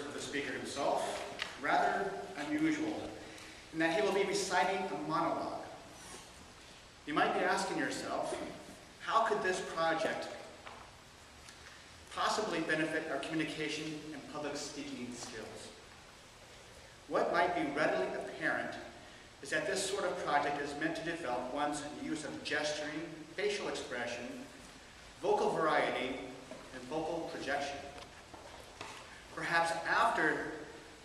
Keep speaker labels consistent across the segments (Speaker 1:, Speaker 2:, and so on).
Speaker 1: of the speaker himself, rather unusual, in that he will be reciting a monologue. You might be asking yourself, how could this project possibly benefit our communication and public speaking skills? What might be readily apparent is that this sort of project is meant to develop one's use of gesturing, facial expression, vocal variety, and vocal projection. Perhaps after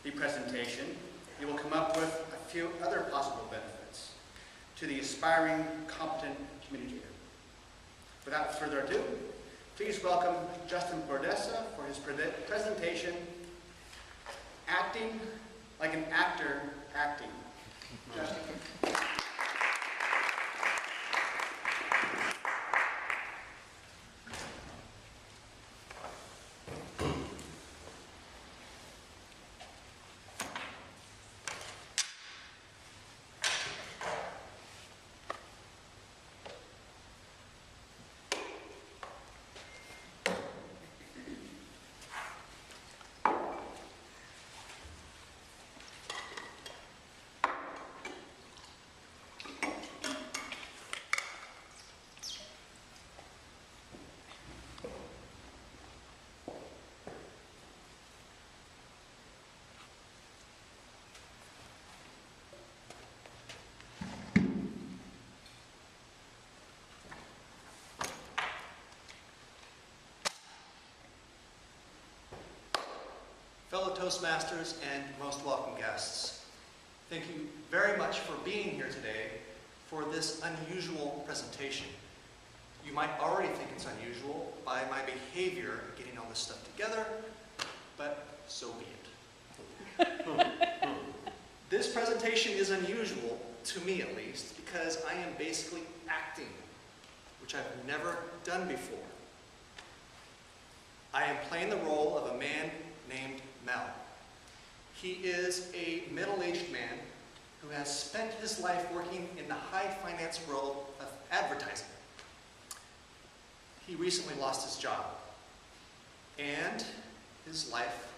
Speaker 1: the presentation, you will come up with a few other possible benefits to the aspiring, competent communicator. Without further ado, please welcome Justin Bordessa for his presentation, Acting Like an Actor Acting. Justin.
Speaker 2: Fellow Toastmasters and most welcome guests, thank you very much for being here today for this unusual presentation. You might already think it's unusual by my behavior getting all this stuff together, but so be it. This presentation is unusual, to me at least, because I am basically acting, which I've never done before. I am playing the role of a man named Mel. He is a middle-aged man who has spent his life working in the high finance world of advertising. He recently lost his job, and his life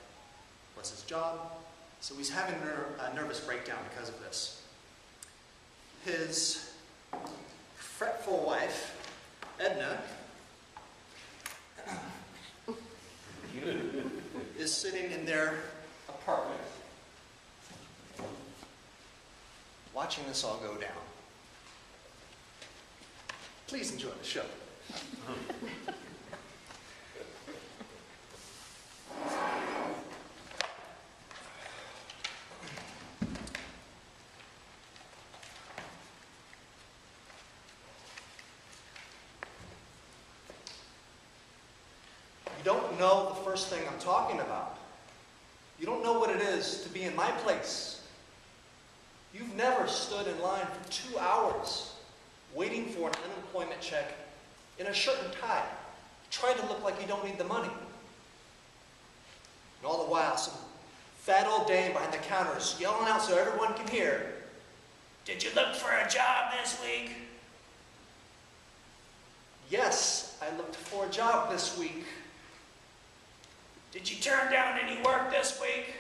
Speaker 2: was his job, so he's having a nervous breakdown because of this. His fretful wife, Edna, is sitting in their apartment watching this all go down. Please enjoy the show. You don't know the first thing I'm talking about. You don't know what it is to be in my place. You've never stood in line for 2 hours waiting for an unemployment check in a shirt and tie, trying to look like you don't need the money. And all the while, some fat old dame behind the counter is yelling out so everyone can hear, "Did you look for a job this week?" Yes, I looked for a job this week. Did you turn down any work this week?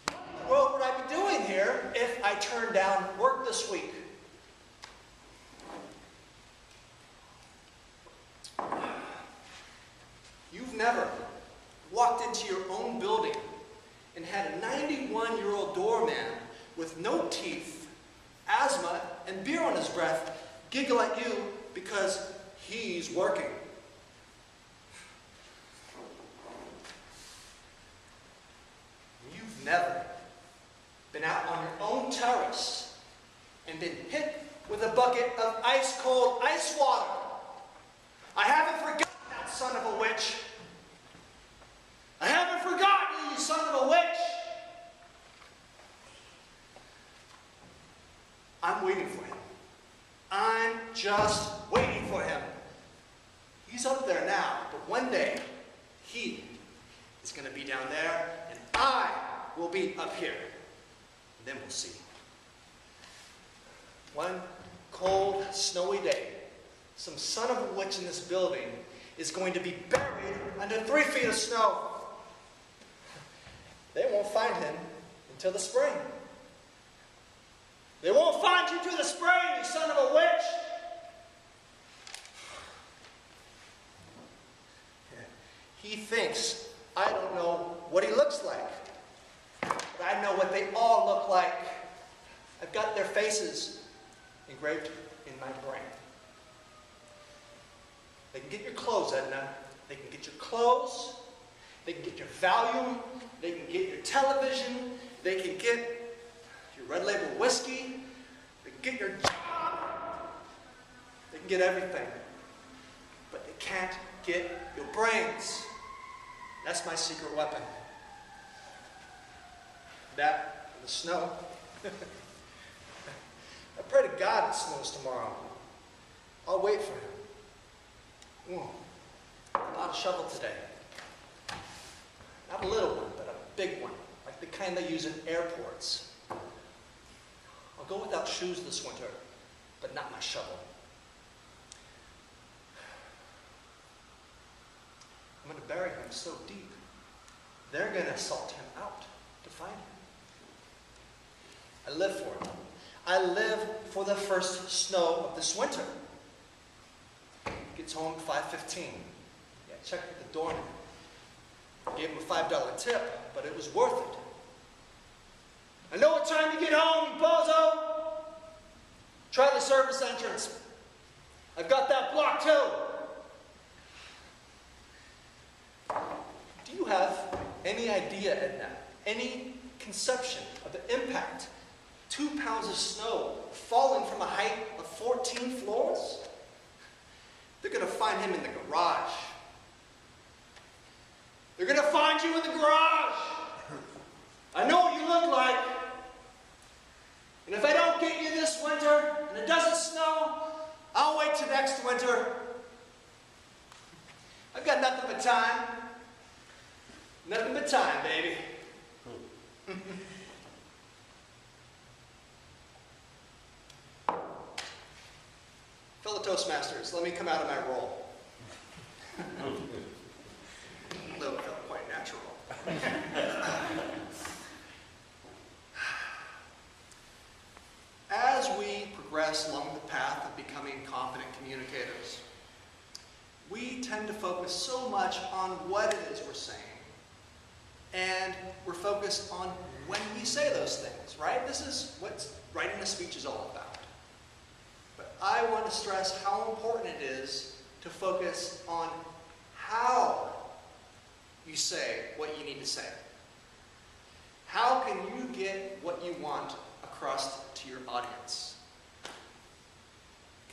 Speaker 2: What in the world would I be doing here if I turned down work this week? You've never walked into your own building and had a 91-year-old doorman with no teeth, asthma, and beer on his breath giggle at you because he's working. You've never been out on your own terrace and been hit with a bucket of ice-cold ice water. I haven't forgotten that son of a witch. I haven't forgotten you, son of a witch. I'm waiting for him. I'm just waiting for him. He's up there now, but one day, he is going to be down there, and I will be up here. And then we'll see. One cold, snowy day, some son of a witch in this building is going to be buried under 3 feet of snow. until the spring. They won't find you till the spring, you son of a witch! He thinks I don't know what he looks like. But I know what they all look like. I've got their faces engraved in my brain. They can get your clothes, Edna. They can get your clothes. They can get your value. They can get your television. They can get your Red Label whiskey. They can get your job. They can get everything. But they can't get your brains. That's my secret weapon. That and the snow. I pray to God it snows tomorrow. I'll wait for him. Not a shovel today. Not a little one, but a big one, like the kind they use in airports. I'll go without shoes this winter, but not my shovel. I'm going to bury him so deep, they're going to salt him out to find him. I live for him. I live for the first snow of this winter. Gets home at 5:15. Yeah, checked with the doorman. Gave him a $5 tip, but it was worth it. I know what time you get home, you bozo! Try the service entrance. I've got that block too. Do you have any idea, Edna, any conception of the impact 2 pounds of snow falling from a height of 14 floors? They're going to find him in the garage. They're going to find you in the garage. I know what you look like. And if I don't get you this winter, and it doesn't snow, I'll wait till next winter. I've got nothing but time. Nothing but time, baby. Fellow Toastmasters, let me come out of my role. Though it felt quite natural. As we progress along the path of becoming confident communicators, we tend to focus so much on what it is we're saying. And we're focused on when we say those things, right? This is what writing a speech is all about. But I want to stress how important it is to focus on how you say what you need to say. How can you get what you want across to your audience?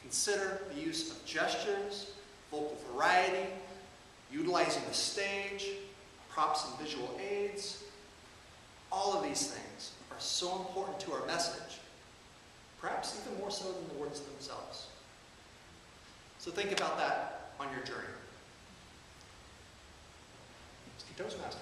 Speaker 2: Consider the use of gestures, vocal variety, utilizing the stage, props and visual aids. All of these things are so important to our message, perhaps even more so than the words themselves. So think about that on your journey. Mr. Toastmaster.